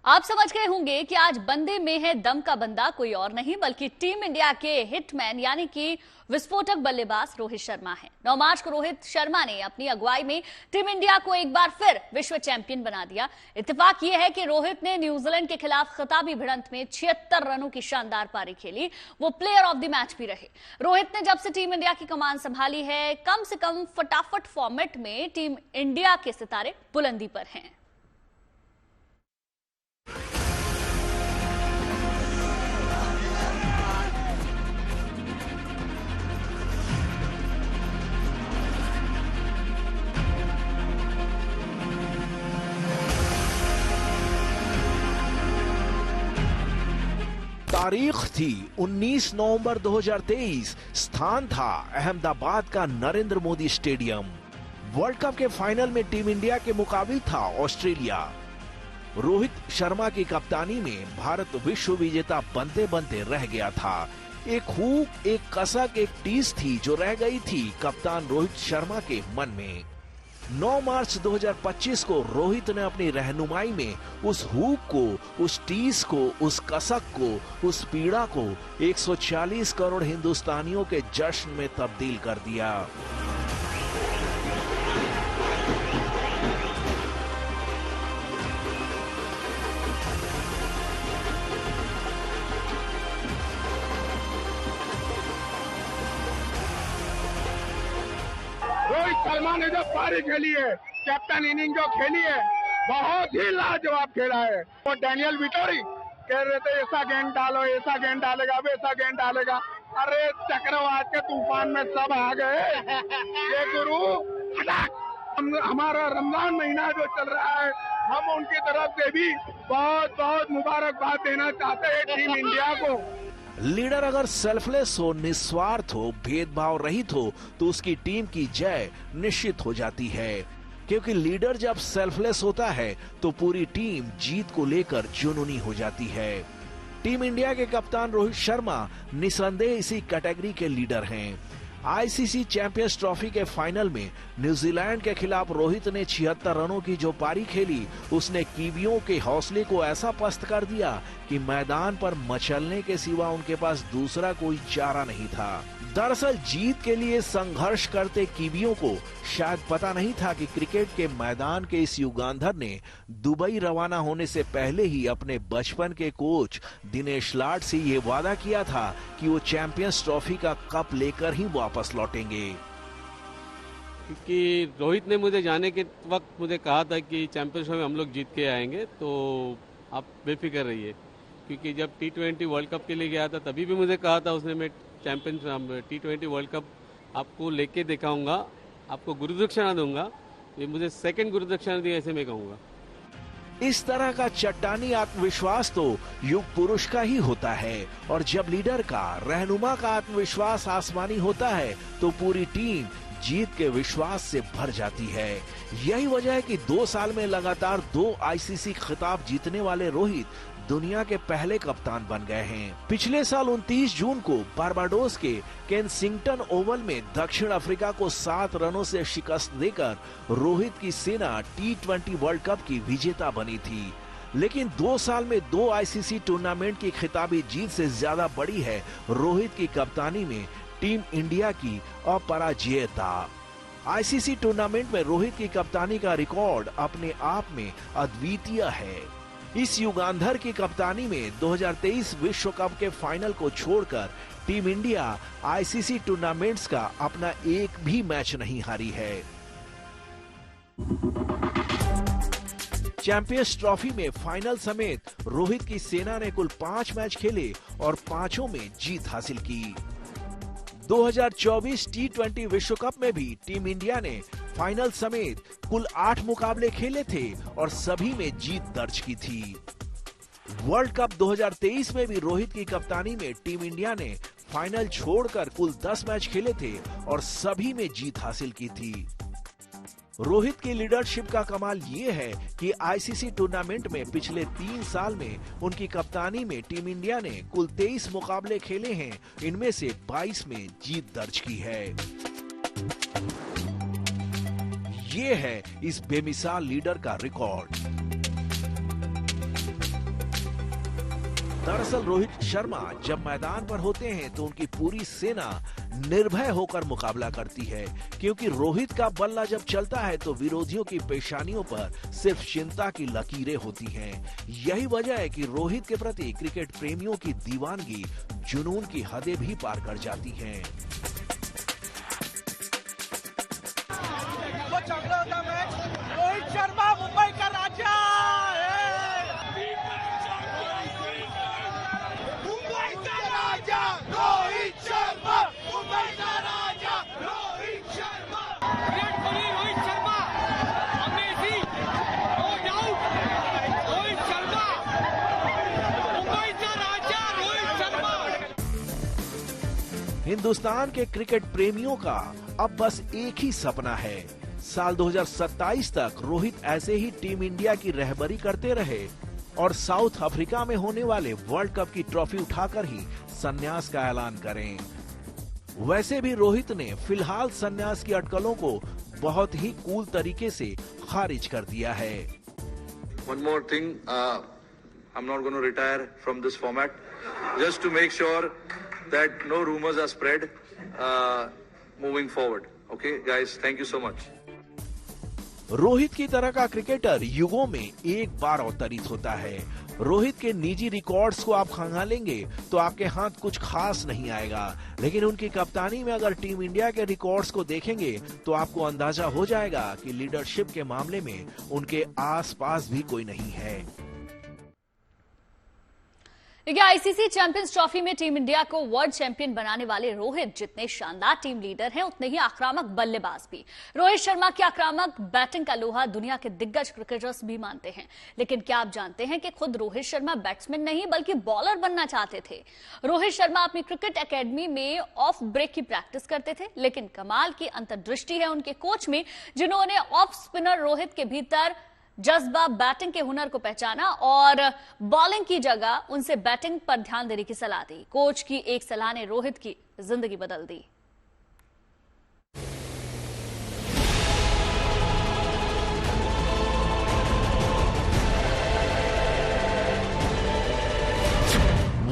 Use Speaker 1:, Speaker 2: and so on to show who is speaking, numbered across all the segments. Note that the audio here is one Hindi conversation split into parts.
Speaker 1: आप समझ गए होंगे कि आज बंदे में है दम का बंदा कोई और नहीं बल्कि टीम इंडिया के हिटमैन यानी कि विस्फोटक बल्लेबाज रोहित शर्मा है। 9 मार्च को रोहित शर्मा ने अपनी अगुवाई में टीम इंडिया को एक बार फिर विश्व चैंपियन बना दिया। इत्तेफाक यह है कि रोहित ने न्यूजीलैंड के खिलाफ खिताबी भिड़ंत में 76 रनों की शानदार पारी खेली। वो प्लेयर ऑफ द मैच भी रहे। रोहित ने जब से टीम इंडिया की कमान संभाली है, कम से कम फटाफट फॉर्मेट में टीम इंडिया के सितारे बुलंदी पर हैं।
Speaker 2: तारीख थी 19 नवंबर 2023, स्थान था अहमदाबाद का Narendra Modi stadium. World cup के फाइनल में टीम इंडिया के मुकाबिल था ऑस्ट्रेलिया। रोहित शर्मा की कप्तानी में भारत विश्व विजेता बनते बनते रह गया था। एक हुक, एक कसक, एक टीस थी जो रह गई थी कप्तान रोहित शर्मा के मन में। 9 मार्च 2025 को रोहित ने अपनी रहनुमाई में उस हुक को, उस टीस को, उस कसक को, उस पीड़ा को 140 करोड़ हिंदुस्तानियों के जश्न में तब्दील कर दिया।
Speaker 3: रोहित शर्मा ने जो पारी खेली है, कैप्टन इनिंग जो खेली है, बहुत ही लाजवाब खेला है। वो डैनियल विटोरी कह रहे थे ऐसा गेंद डालो, ऐसा गेंद डालेगा, वैसा गेंद डालेगा। अरे चक्रवात के तूफान में सब आ गए। ये गुरु हमारा रमजान महीना जो चल रहा है, हम उनकी तरफ से भी बहुत बहुत मुबारकबाद देना चाहते हैं टीम इंडिया को।
Speaker 2: लीडर अगर सेल्फलेस हो, निस्वार्थ हो, भेदभाव रहित हो तो उसकी टीम की जय निश्चित हो जाती है। क्योंकि लीडर जब सेल्फलेस होता है तो पूरी टीम जीत को लेकर जुनूनी हो जाती है। टीम इंडिया के कप्तान रोहित शर्मा निसंदेह इसी कैटेगरी के लीडर हैं। आईसीसी चैंपियंस ट्रॉफी के फाइनल में न्यूजीलैंड के खिलाफ रोहित ने 76 रनों की जो पारी खेली, उसने कीवियों के हौसले को ऐसा पस्त कर दिया कि मैदान पर मचलने के सिवा उनके पास दूसरा कोई चारा नहीं था। दरअसल जीत के लिए संघर्ष करते कीवियों को शायद पता नहीं था कि क्रिकेट के मैदान के इस युगांधर ने दुबई रवाना होने से पहले ही अपने बचपन के कोच दिनेश लाड से ये वादा किया था कि वो चैंपियंस ट्रॉफी का कप लेकर ही वापस लौटेंगे।
Speaker 4: क्योंकि रोहित ने मुझे जाने के वक्त मुझे कहा था कि चैंपियंस ट्रॉफी हम लोग जीत के आएंगे, तो आप बेफिक्र रहिए। क्योंकि जब T20 वर्ल्ड कप के लिए गया था तभी भी मुझे कहा था उसने, मैं चैंपियंस T20 वर्ल्ड कप आपको लेके दिखाऊंगा, आपको गुरुदक्षिणा दूंगा। ये मुझे सेकंड गुरुदक्षिणा दी, ऐसे मैं कहूंगा।
Speaker 2: इस तरह का चट्टानी आत्मविश्वास तो युग पुरुष का ही होता है, और जब लीडर का, रहनुमा का आत्मविश्वास आसमानी होता है तो पूरी टीम जीत के विश्वास से भर जाती है। यही वजह है कि 2 साल में लगातार 2 आईसीसी खिताब जीतने वाले रोहित दुनिया के पहले कप्तान बन गए हैं। पिछले साल 29 जून को बारबाडोस के केनसिंगटन ओवल में दक्षिण अफ्रीका को 7 रनों से शिकस्त देकर रोहित की सेना T20 वर्ल्ड कप की विजेता बनी थी। लेकिन 2 साल में 2 आईसीसी टूर्नामेंट की खिताबी जीत से ज्यादा बड़ी है रोहित की कप्तानी में टीम इंडिया की अपराजेयता। आईसीसी टूर्नामेंट में रोहित की कप्तानी का रिकॉर्ड अपने आप में अद्वितीय है। इस युगांधर की कप्तानी में 2023 विश्व कप के फाइनल को छोड़कर टीम इंडिया आईसीसी टूर्नामेंट्स का अपना एक भी मैच नहीं हारी है। चैंपियंस ट्रॉफी में फाइनल समेत रोहित की सेना ने कुल 5 मैच खेले और 5 में जीत हासिल की। 2024 T20 विश्व कप में भी टीम इंडिया ने फाइनल समेत कुल 8 मुकाबले खेले थे और सभी में जीत दर्ज की थी। वर्ल्ड कप 2023 में भी रोहित की कप्तानी में टीम इंडिया ने फाइनल छोड़कर कुल 10 मैच खेले थे और सभी में जीत हासिल की थी। रोहित की लीडरशिप का कमाल ये है कि आईसीसी टूर्नामेंट में पिछले 3 साल में उनकी कप्तानी में टीम इंडिया ने कुल 23 मुकाबले खेले हैं, इनमें से 22 में जीत दर्ज की है। ये है इस बेमिसाल लीडर का रिकॉर्ड। दरअसल रोहित शर्मा जब मैदान पर होते हैं तो उनकी पूरी सेना निर्भय होकर मुकाबला करती है, क्योंकि रोहित का बल्ला जब चलता है तो विरोधियों की पेशानियों पर सिर्फ चिंता की लकीरें होती हैं। यही वजह है कि रोहित के प्रति क्रिकेट प्रेमियों की दीवानगी जुनून की हदें भी पार कर जाती हैं।
Speaker 5: रोहित शर्मा मुंबई का राजा
Speaker 2: हिंदुस्तान के क्रिकेट प्रेमियों का अब बस एक ही सपना है, साल 2027 तक रोहित ऐसे ही टीम इंडिया की रहबरी करते रहे और साउथ अफ्रीका में होने वाले वर्ल्ड कप की ट्रॉफी उठाकर ही संन्यास का ऐलान करें। वैसे भी रोहित ने फिलहाल संन्यास की अटकलों को बहुत ही कूल तरीके से खारिज कर दिया है।
Speaker 6: One more thing, I'm not going to retire from this format, just to make sure that no rumors are spread moving forward. Okay, guys, thank you so much.
Speaker 2: Rohit की तरह का क्रिकेटर युगों में एक बार अवतरित होता है। रोहित के निजी रिकॉर्ड्स को आप खंगालेंगे तो आपके हाथ कुछ खास नहीं आएगा, लेकिन उनकी कप्तानी में अगर टीम इंडिया के रिकॉर्ड्स को देखेंगे तो आपको अंदाजा हो जाएगा कि लीडरशिप के मामले में उनके आसपास भी कोई नहीं है।
Speaker 1: आईसीसी चैंपियंस ट्रॉफी में टीम इंडिया को वर्ल्ड चैंपियन बनाने वाले रोहित जितने शानदार टीम लीडर हैं, उतने ही आक्रामक बल्लेबाज भी। रोहित शर्मा की आक्रामक बैटिंग का लोहा दुनिया के दिग्गज क्रिकेटर्स भी मानते हैं, लेकिन क्या आप जानते हैं कि खुद रोहित शर्मा बैट्समैन नहीं बल्कि बॉलर बनना चाहते थे। रोहित शर्मा अपनी क्रिकेट एकेडमी में ऑफ ब्रेक की प्रैक्टिस करते थे, लेकिन कमाल की अंतर्दृष्टि है उनके कोच में, जिन्होंने ऑफ स्पिनर रोहित के भीतर जज्बा बैटिंग के हुनर को पहचाना और बॉलिंग की जगह उनसे बैटिंग पर ध्यान देने की सलाह दी। कोच की एक सलाह ने रोहित की जिंदगी बदल दी।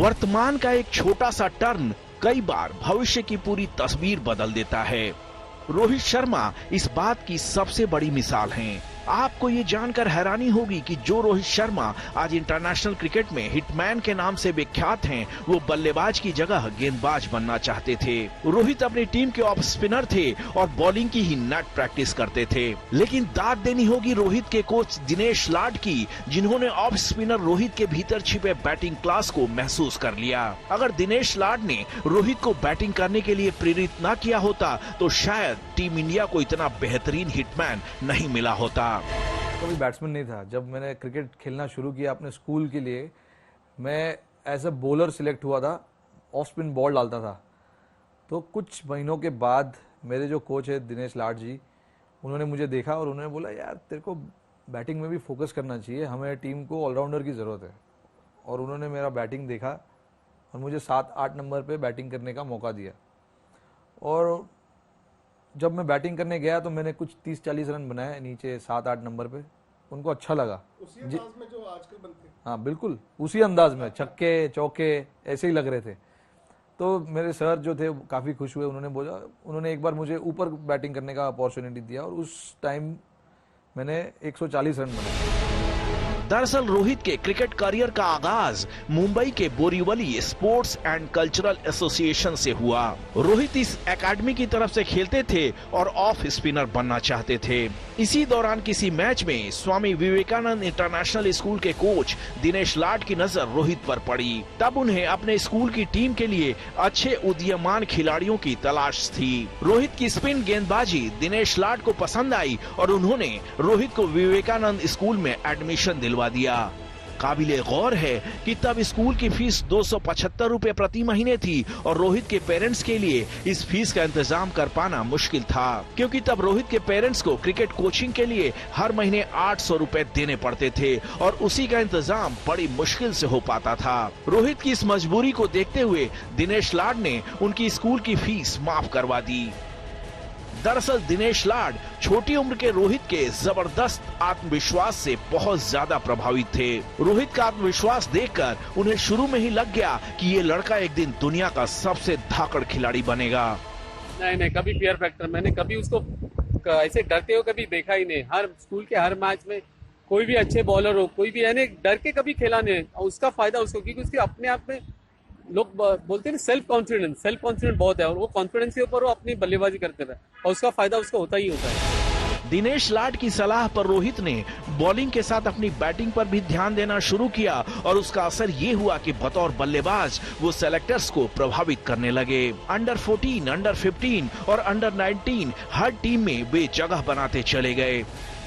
Speaker 2: वर्तमान का एक छोटा सा टर्न कई बार भविष्य की पूरी तस्वीर बदल देता है। रोहित शर्मा इस बात की सबसे बड़ी मिसाल हैं। आपको ये जानकर हैरानी होगी कि जो रोहित शर्मा आज इंटरनेशनल क्रिकेट में हिटमैन के नाम से विख्यात हैं, वो बल्लेबाज की जगह गेंदबाज बनना चाहते थे। रोहित अपनी टीम के ऑफ स्पिनर थे और बॉलिंग की ही नेट प्रैक्टिस करते थे, लेकिन दाद देनी होगी रोहित के कोच दिनेश लाड की, जिन्होंने ऑफ स्पिनर रोहित के भीतर छिपे बैटिंग क्लास को महसूस कर लिया। अगर दिनेश लाड ने रोहित को बैटिंग करने के लिए प्रेरित न किया होता तो शायद टीम इंडिया को इतना बेहतरीन हिटमैन नहीं मिला होता।
Speaker 7: कभी बैट्समैन नहीं था। जब मैंने क्रिकेट खेलना शुरू किया अपने स्कूल के लिए, मैं एज अ बॉलर सिलेक्ट हुआ था, ऑफ स्पिन बॉल डालता था। तो कुछ महीनों के बाद मेरे जो कोच है दिनेश लाड जी, उन्होंने मुझे देखा और उन्होंने बोला, यार तेरे को बैटिंग में भी फोकस करना चाहिए, हमें टीम को ऑलराउंडर की ज़रूरत है। और उन्होंने मेरा बैटिंग देखा और मुझे 7-8 नंबर पे बैटिंग करने का मौका दिया। और जब मैं बैटिंग करने गया तो मैंने कुछ 30-40 रन बनाए नीचे 7-8 नंबर पे। उनको अच्छा लगा।
Speaker 8: उसी अंदाज में जो आजकल बनते हैं।
Speaker 7: हाँ बिल्कुल उसी अंदाज में, छक्के चौके ऐसे ही लग रहे थे। तो मेरे सर जो थे काफ़ी खुश हुए। उन्होंने एक बार मुझे ऊपर बैटिंग करने का अपॉर्चुनिटी दिया और उस टाइम मैंने 140 रन बनाए।
Speaker 2: दरअसल रोहित के क्रिकेट करियर का आगाज मुंबई के Borivali sports and cultural association से हुआ। रोहित इस एकेडमी की तरफ से खेलते थे और ऑफ स्पिनर बनना चाहते थे। इसी दौरान किसी मैच में स्वामी विवेकानंद इंटरनेशनल स्कूल के कोच दिनेश लाड की नजर रोहित पर पड़ी। तब उन्हें अपने स्कूल की टीम के लिए अच्छे उदीयमान खिलाड़ियों की तलाश थी। रोहित की स्पिन गेंदबाजी दिनेश लाड को पसंद आई और उन्होंने रोहित को विवेकानंद स्कूल में एडमिशन दिलवा दिया। काबिले गौर है कि तब स्कूल की फीस 275 रुपए प्रति महीने थी और रोहित के पेरेंट्स के लिए इस फीस का इंतजाम कर पाना मुश्किल था, क्योंकि तब रोहित के पेरेंट्स को क्रिकेट कोचिंग के लिए हर महीने 800 रुपए देने पड़ते थे और उसी का इंतजाम बड़ी मुश्किल से हो पाता था। रोहित की इस मजबूरी को देखते हुए दिनेश लाड ने उनकी स्कूल की फीस माफ करवा दी। दरअसल दिनेश लाड छोटी उम्र के रोहित के जबरदस्त आत्मविश्वास से बहुत ज्यादा प्रभावित थे। रोहित का आत्मविश्वास देखकर उन्हें शुरू में ही लग गया कि ये लड़का एक दिन दुनिया का सबसे धाकड़ खिलाड़ी बनेगा।
Speaker 4: नहीं, कभी फियर फैक्टर मैंने कभी उसको ऐसे डरते हुए कभी देखा ही नहीं। हर स्कूल के हर मैच में कोई भी अच्छे बॉलर हो, कोई भी यानी डर के कभी खेला नहीं। उसका फायदा उसको, क्योंकि उसके अपने आप में लोग बोलते हैं सेल्फ कॉन्फिडेंस बहुत है, और वो कॉन्फिडेंस के ऊपर वो अपनी बल्लेबाजी करते रहे, और उसका फायदा उसको होता ही होता है।
Speaker 2: दिनेश लाड की सलाह पर रोहित ने बॉलिंग के साथ अपनी बैटिंग पर भी ध्यान देना शुरू किया, और उसका असर ये हुआ कि बतौर बल्लेबाज वो सेलेक्टर्स को प्रभावित करने लगे। अंडर 14, अंडर 15 और अंडर 19 हर टीम में वे जगह बनाते चले गए।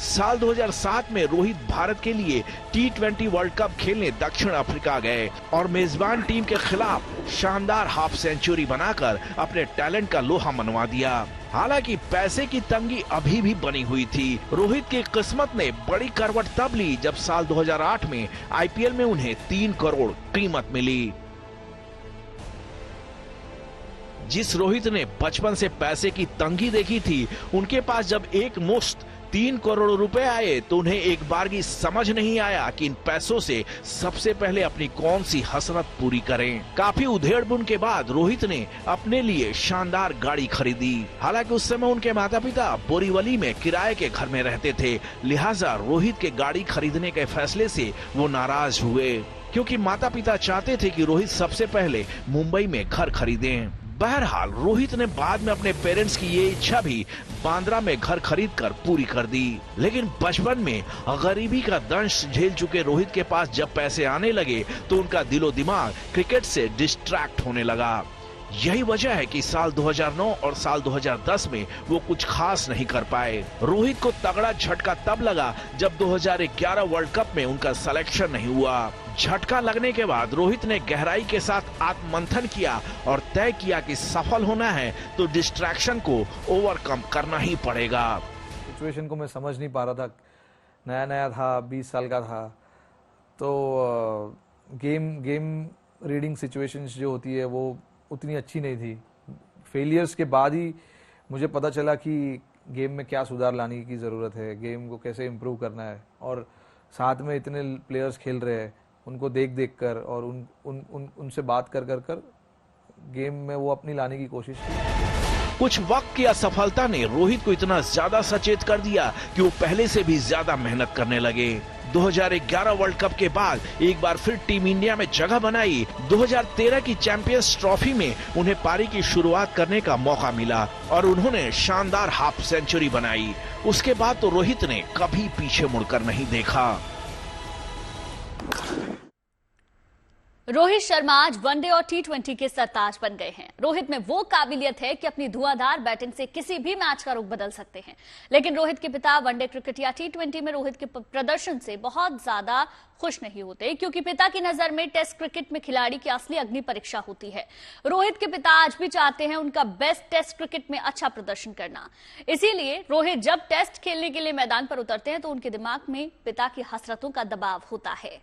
Speaker 2: साल 2007 में रोहित भारत के लिए T20 वर्ल्ड कप खेलने दक्षिण अफ्रीका गए और मेजबान टीम के खिलाफ शानदार हाफ सेंचुरी बनाकर अपने टैलेंट का लोहा मनवा दिया। हालांकि पैसे की तंगी अभी भी बनी हुई थी। रोहित की किस्मत ने बड़ी करवट तब ली जब साल 2008 में IPL में उन्हें 3 करोड़ कीमत मिली। जिस रोहित ने बचपन से पैसे की तंगी देखी थी, उनके पास जब एक मुश्त 3 करोड़ रुपए आए तो उन्हें एक बार की समझ नहीं आया कि इन पैसों से सबसे पहले अपनी कौन सी हसरत पूरी करें। काफी उधेड़-बुन के बाद रोहित ने अपने लिए शानदार गाड़ी खरीदी। हालांकि उस समय उनके माता पिता बोरीवली में किराए के घर में रहते थे, लिहाजा रोहित के गाड़ी खरीदने के फैसले से वो नाराज हुए, क्योंकि माता पिता चाहते थे कि रोहित सबसे पहले मुंबई में घर खरीदें। बहरहाल रोहित ने बाद में अपने पेरेंट्स की ये इच्छा भी बांद्रा में घर खरीदकर पूरी कर दी। लेकिन बचपन में गरीबी का दंश झेल चुके रोहित के पास जब पैसे आने लगे तो उनका दिलो दिमाग क्रिकेट से डिस्ट्रैक्ट होने लगा। यही वजह है कि साल 2009 और साल 2010 में वो कुछ खास नहीं कर पाए। रोहित को तगड़ा झटका तब लगा जब 2011 वर्ल्ड कप में उनका सिलेक्शन नहीं हुआ। झटका लगने के बाद रोहित ने गहराई के साथ आत्ममंथन किया और तय किया कि सफल होना है तो डिस्ट्रैक्शन को ओवरकम करना ही पड़ेगा।
Speaker 7: सिचुएशन को मैं समझ नहीं पा रहा था, नया था, 20 साल का था, तो गेम रीडिंग सिचुएशंस जो होती है वो उतनी अच्छी नहीं थी। फेलियर्स के बाद ही मुझे पता चला कि गेम में क्या सुधार लाने की ज़रूरत है, गेम को कैसे इम्प्रूव करना है, और साथ में इतने प्लेयर्स खेल रहे हैं, उनको देख कर और उनसे बात कर गेम में वो अपनी लाने की कोशिश की।
Speaker 2: कुछ वक्त की असफलता ने रोहित को इतना ज्यादा सचेत कर दिया कि वो पहले से भी ज्यादा मेहनत करने लगे। 2011 वर्ल्ड कप के बाद एक बार फिर टीम इंडिया में जगह बनाई। 2013 की चैंपियंस ट्रॉफी में उन्हें पारी की शुरुआत करने का मौका मिला और उन्होंने शानदार हाफ सेंचुरी बनाई। उसके बाद तो रोहित ने कभी पीछे मुड़कर नहीं देखा।
Speaker 1: रोहित शर्मा आज वनडे और T20 के सरताज बन गए हैं। रोहित में वो काबिलियत है कि अपनी धुआंधार बैटिंग से किसी भी मैच का रुख बदल सकते हैं। लेकिन रोहित के पिता वनडे क्रिकेट या T20 में रोहित के प्रदर्शन से बहुत ज्यादा खुश नहीं होते, क्योंकि पिता की नजर में टेस्ट क्रिकेट में खिलाड़ी की असली अग्नि परीक्षा होती है। रोहित के पिता आज भी चाहते हैं उनका बेस्ट टेस्ट क्रिकेट में अच्छा प्रदर्शन करना। इसीलिए रोहित जब टेस्ट खेलने के लिए मैदान पर उतरते हैं तो उनके दिमाग में पिता की हसरतों का दबाव होता है।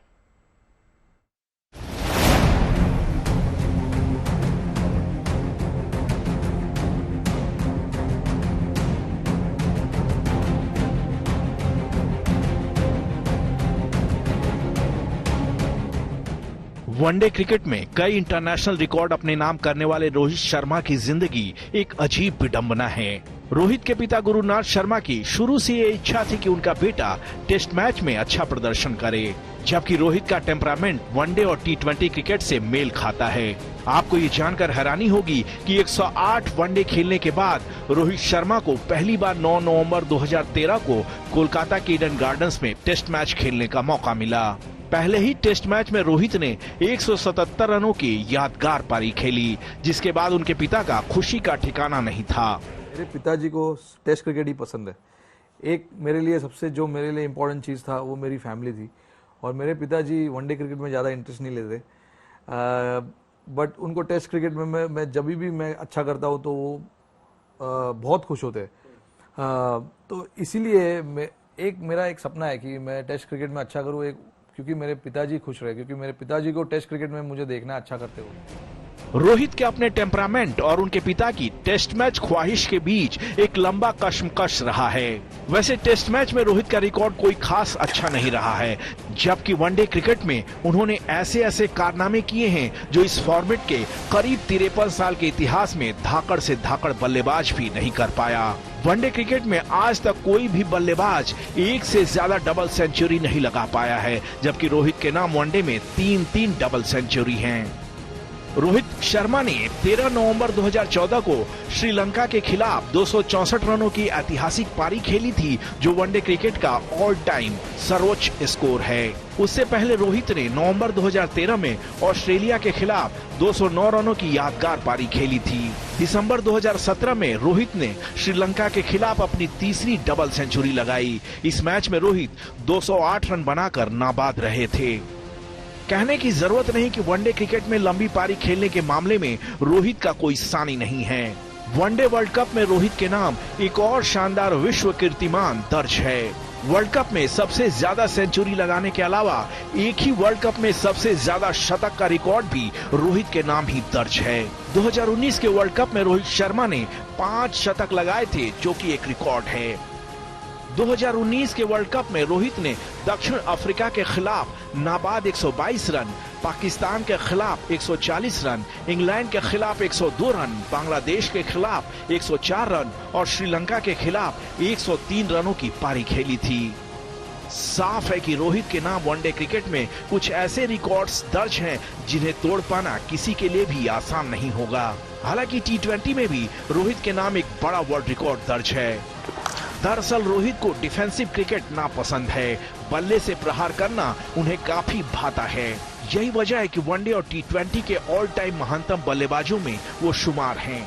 Speaker 2: वनडे क्रिकेट में कई इंटरनेशनल रिकॉर्ड अपने नाम करने वाले रोहित शर्मा की जिंदगी एक अजीब विडंबना है। रोहित के पिता गुरुनाथ शर्मा की शुरू से ये इच्छा थी कि उनका बेटा टेस्ट मैच में अच्छा प्रदर्शन करे, जबकि रोहित का टेम्परामेंट वनडे और T20 क्रिकेट से मेल खाता है। आपको ये जानकर हैरानी होगी कि 108 वनडे खेलने के बाद रोहित शर्मा को पहली बार 9 नवंबर 2013 को कोलकाता के ईडन गार्डन्स में टेस्ट मैच खेलने का मौका मिला। पहले ही टेस्ट मैच में रोहित ने 177 रनों की यादगार पारी खेली, जिसके बाद उनके पिता का खुशी का ठिकाना नहीं था।
Speaker 7: मेरे पिताजी को टेस्ट क्रिकेट ही पसंद है। एक मेरे लिए सबसे जो मेरे लिए इम्पोर्टेंट चीज़ था वो मेरी फैमिली थी, और मेरे पिताजी वनडे क्रिकेट में ज़्यादा इंटरेस्ट नहीं लेते, बट उनको टेस्ट क्रिकेट में मैं जब भी मैं अच्छा करता हूँ तो वो बहुत खुश होते हैं। तो इसीलिए मेरा एक सपना है कि मैं टेस्ट क्रिकेट में अच्छा करूँ, क्योंकि मेरे पिताजी खुश रहे, क्योंकि मेरे पिताजी को टेस्ट क्रिकेट में मुझे देखना अच्छा करते हुए।
Speaker 2: रोहित के अपने टेम्परामेंट और उनके पिता की टेस्ट मैच ख्वाहिश के बीच एक लंबा कश्मकश रहा है। वैसे टेस्ट मैच में रोहित का रिकॉर्ड कोई खास अच्छा नहीं रहा है, जबकि वनडे क्रिकेट में उन्होंने ऐसे ऐसे कारनामे किए हैं जो इस फॉर्मेट के करीब 53 साल के इतिहास में धाकड़ से धाकड़ बल्लेबाज भी नहीं कर पाया। वनडे क्रिकेट में आज तक कोई भी बल्लेबाज एक से ज्यादा डबल सेंचुरी नहीं लगा पाया है, जबकि रोहित के नाम वनडे में 3 डबल सेंचुरी हैं। रोहित शर्मा ने 13 नवंबर 2014 को श्रीलंका के खिलाफ 264 रनों की ऐतिहासिक पारी खेली थी, जो वनडे क्रिकेट का ऑल टाइम सर्वोच्च स्कोर है। उससे पहले रोहित ने नवंबर 2013 में ऑस्ट्रेलिया के खिलाफ 209 रनों की यादगार पारी खेली थी। दिसंबर 2017 में रोहित ने श्रीलंका के खिलाफ अपनी तीसरी डबल सेंचुरी लगाई। इस मैच में रोहित 208 रन बनाकर नाबाद रहे थे। कहने की जरूरत नहीं कि वनडे क्रिकेट में लंबी पारी खेलने के मामले में रोहित का कोई सानी नहीं है। वनडे वर्ल्ड कप में रोहित के नाम एक और शानदार विश्व कीर्तिमान दर्ज है। वर्ल्ड कप में सबसे ज्यादा सेंचुरी लगाने के अलावा एक ही वर्ल्ड कप में सबसे ज्यादा शतक का रिकॉर्ड भी रोहित के नाम ही दर्ज है। 2019 के वर्ल्ड कप में रोहित शर्मा ने 5 शतक लगाए थे, जो कि एक रिकॉर्ड है। 2019 के वर्ल्ड कप में रोहित ने दक्षिण अफ्रीका के खिलाफ नाबाद 122 रन, पाकिस्तान के खिलाफ 140 रन, इंग्लैंड के खिलाफ 102 रन, बांग्लादेश के खिलाफ 104 रन और श्रीलंका के खिलाफ 103 रनों की पारी खेली थी। साफ है कि रोहित के नाम वनडे क्रिकेट में कुछ ऐसे रिकॉर्ड्स दर्ज हैं जिन्हें तोड़ पाना किसी के लिए भी आसान नहीं होगा। हालांकि T20 में भी रोहित के नाम एक बड़ा वर्ल्ड रिकॉर्ड दर्ज है। दरअसल रोहित को डिफेंसिव क्रिकेट नापसंद है, बल्ले से प्रहार करना उन्हें काफी भाता है। यही वजह है कि वनडे और T20 के ऑल टाइम महानतम बल्लेबाजों में वो शुमार हैं।